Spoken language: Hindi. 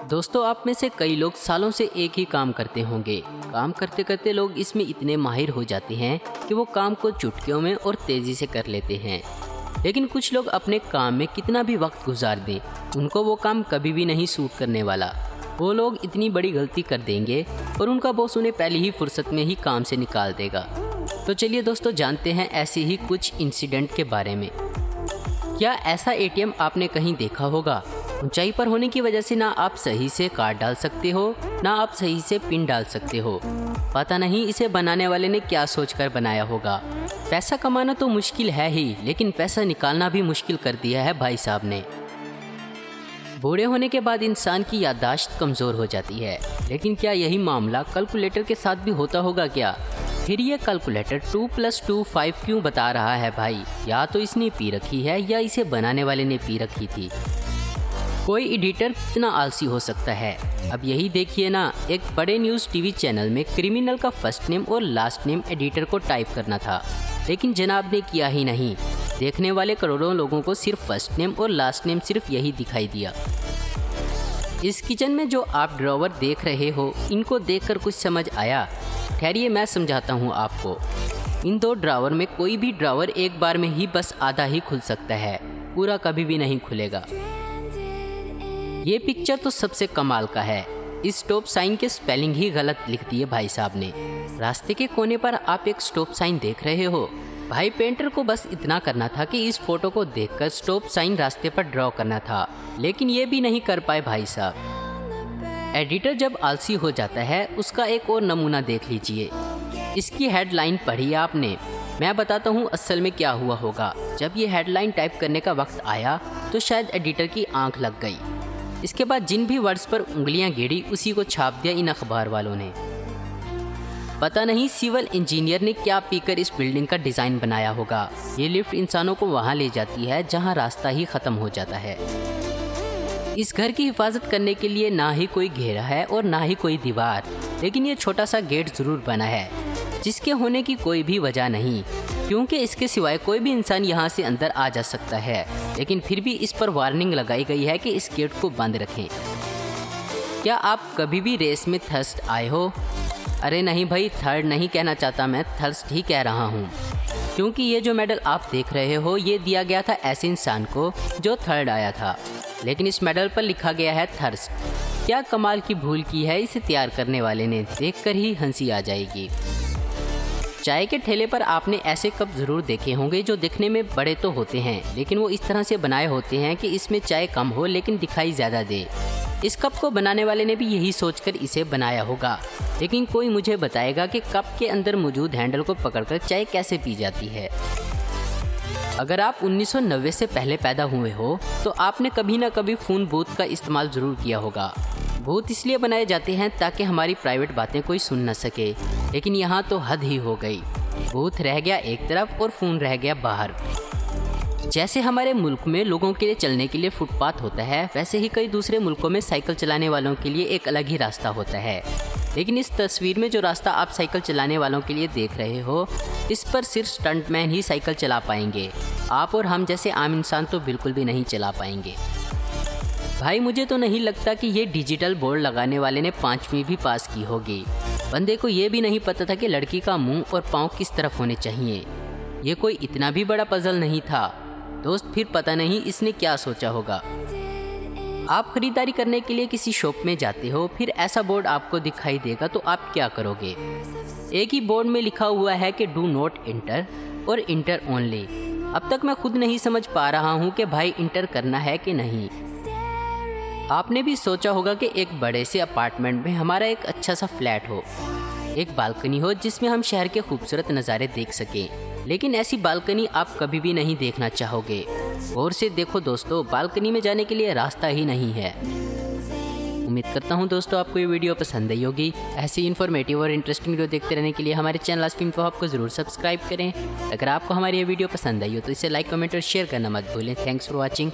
दोस्तों, आप में से कई लोग सालों से एक ही काम करते होंगे। काम करते करते लोग इसमें इतने माहिर हो जाते हैं कि वो काम को चुटकियों में और तेज़ी से कर लेते हैं। लेकिन कुछ लोग अपने काम में कितना भी वक्त गुजार दें, उनको वो काम कभी भी नहीं सूट करने वाला। वो लोग इतनी बड़ी गलती कर देंगे और उनका बॉस उन्हें पहली ही फुर्सत में ही काम से निकाल देगा। तो चलिए दोस्तों, जानते हैं ऐसे ही कुछ इंसिडेंट के बारे में। क्या ऐसा एटीएम आपने कहीं देखा होगा? ऊंचाई पर होने की वजह से ना आप सही से कार्ड डाल सकते हो, ना आप सही से पिन डाल सकते हो। पता नहीं इसे बनाने वाले ने क्या सोचकर बनाया होगा। पैसा कमाना तो मुश्किल है ही, लेकिन पैसा निकालना भी मुश्किल कर दिया है भाई साहब ने। बूढ़े होने के बाद इंसान की याददाश्त कमज़ोर हो जाती है, लेकिन क्या यही मामला कैलकुलेटर के साथ भी होता होगा क्या? फिर ये कैलकुलेटर 2 + 2 5 क्यों बता रहा है भाई? या तो इसने पी रखी है या इसे बनाने वाले ने पी रखी थी। कोई एडिटर कितना आलसी हो सकता है? अब यही देखिए ना, एक बड़े न्यूज़ टीवी चैनल में क्रिमिनल का फर्स्ट नेम और लास्ट नेम एडिटर को टाइप करना था, लेकिन जनाब ने किया ही नहीं। देखने वाले करोड़ों लोगों को सिर्फ फर्स्ट नेम और लास्ट नेम सिर्फ यही दिखाई दिया। इस किचन में जो आप ड्रॉवर देख रहे हो, इनको देखकर कुछ समझ आया? ठहरिए, मैं समझाता हूँ आपको। इन दो ड्रॉवर में कोई भी ड्रॉवर एक बार में ही बस आधा ही खुल सकता है, पूरा कभी भी नहीं खुलेगा। ये पिक्चर तो सबसे कमाल का है। इस स्टॉप साइन के स्पेलिंग ही गलत लिख दिए भाई साहब ने। रास्ते के कोने पर आप एक स्टॉप साइन देख रहे हो। भाई पेंटर को बस इतना करना था कि इस फोटो को देखकर स्टॉप साइन रास्ते पर ड्रॉ करना था, लेकिन ये भी नहीं कर पाए भाई साहब। एडिटर जब आलसी हो जाता है, उसका एक और नमूना देख लीजिए। इसकी हेडलाइन पढ़ी आपने? मैं बताता हूँ असल में क्या हुआ होगा। जब ये हेडलाइन टाइप करने का वक्त आया तो शायद एडिटर की आंख लग गई। इसके बाद जिन भी वर्ड्स पर उंगलियां गिरी, उसी को छाप दिया इन अखबार वालों ने। पता नहीं सिविल इंजीनियर ने क्या पीकर इस बिल्डिंग का डिज़ाइन बनाया होगा। ये लिफ्ट इंसानों को वहां ले जाती है जहां रास्ता ही ख़त्म हो जाता है। इस घर की हिफाजत करने के लिए ना ही कोई घेरा है और ना ही कोई दीवार, लेकिन ये छोटा सा गेट ज़रूर बना है, जिसके होने की कोई भी वजह नहीं, क्योंकि इसके सिवाय कोई भी इंसान यहाँ से अंदर आ जा सकता है। लेकिन फिर भी इस पर वार्निंग लगाई गई है कि इस गेट को बंद रखें। क्या आप कभी भी रेस में थर्स्ट आए हो? अरे नहीं भाई, थर्ड नहीं कहना चाहता मैं, थर्स्ट ही कह रहा हूँ, क्योंकि ये जो मेडल आप देख रहे हो, ये दिया गया था ऐसे इंसान को जो थर्ड आया था, लेकिन इस मेडल पर लिखा गया है थर्स्ट। क्या कमाल की भूल की है इसे तैयार करने वाले ने, देखकर ही हंसी आ जाएगी। चाय के ठेले पर आपने ऐसे कप ज़रूर देखे होंगे जो दिखने में बड़े तो होते हैं, लेकिन वो इस तरह से बनाए होते हैं कि इसमें चाय कम हो लेकिन दिखाई ज़्यादा दे। इस कप को बनाने वाले ने भी यही सोचकर इसे बनाया होगा, लेकिन कोई मुझे बताएगा कि कप के अंदर मौजूद हैंडल को पकड़कर चाय कैसे पी जाती है। अगर आप 1990 से पहले पैदा हुए हो तो आपने कभी ना कभी फ़ोन बूथ का इस्तेमाल ज़रूर किया होगा। बूथ इसलिए बनाए जाते हैं ताकि हमारी प्राइवेट बातें कोई सुन न सके, लेकिन यहाँ तो हद ही हो गई। बूथ रह गया एक तरफ और फ़ोन रह गया बाहर। जैसे हमारे मुल्क में लोगों के लिए चलने के लिए फुटपाथ होता है, वैसे ही कई दूसरे मुल्कों में साइकिल चलाने वालों के लिए एक अलग ही रास्ता होता है। लेकिन इस तस्वीर में जो रास्ता आप साइकिल चलाने वालों के लिए देख रहे हो, इस पर सिर्फ स्टंटमैन ही साइकिल चला पाएंगे। आप और हम जैसे आम इंसान तो बिल्कुल भी नहीं चला पाएंगे। भाई मुझे तो नहीं लगता कि ये डिजिटल बोर्ड लगाने वाले ने 5वीं भी पास की होगी। बंदे को ये भी नहीं पता था कि लड़की का मुंह और पाँव किस तरफ होने चाहिए। ये कोई इतना भी बड़ा पजल नहीं था दोस्त। फिर पता नहीं इसने क्या सोचा होगा। आप खरीदारी करने के लिए किसी शॉप में जाते हो, फिर ऐसा बोर्ड आपको दिखाई देगा तो आप क्या करोगे? एक ही बोर्ड में लिखा हुआ है कि डू नॉट इंटर और इंटर ओनली। अब तक मैं खुद नहीं समझ पा रहा हूँ कि भाई इंटर करना है कि नहीं। आपने भी सोचा होगा कि एक बड़े से अपार्टमेंट में हमारा एक अच्छा सा फ्लैट हो, एक बालकनी हो जिसमें हम शहर के खूबसूरत नज़ारे देख सकें, लेकिन ऐसी बालकनी आप कभी भी नहीं देखना चाहोगे। और से देखो दोस्तों, बालकनी में जाने के लिए रास्ता ही नहीं है। उम्मीद करता हूँ दोस्तों आपको ये वीडियो पसंद आई होगी। ऐसी इन्फॉर्मेटिव और इंटरेस्टिंग वीडियो देखते रहने के लिए हमारे चैनल आस्क इन्फो हब को ज़रूर सब्सक्राइब करें। अगर आपको हमारी ये वीडियो पसंद आई हो तो इसे लाइक, कमेंट और शेयर करना मत भूलें। Thanks for watching.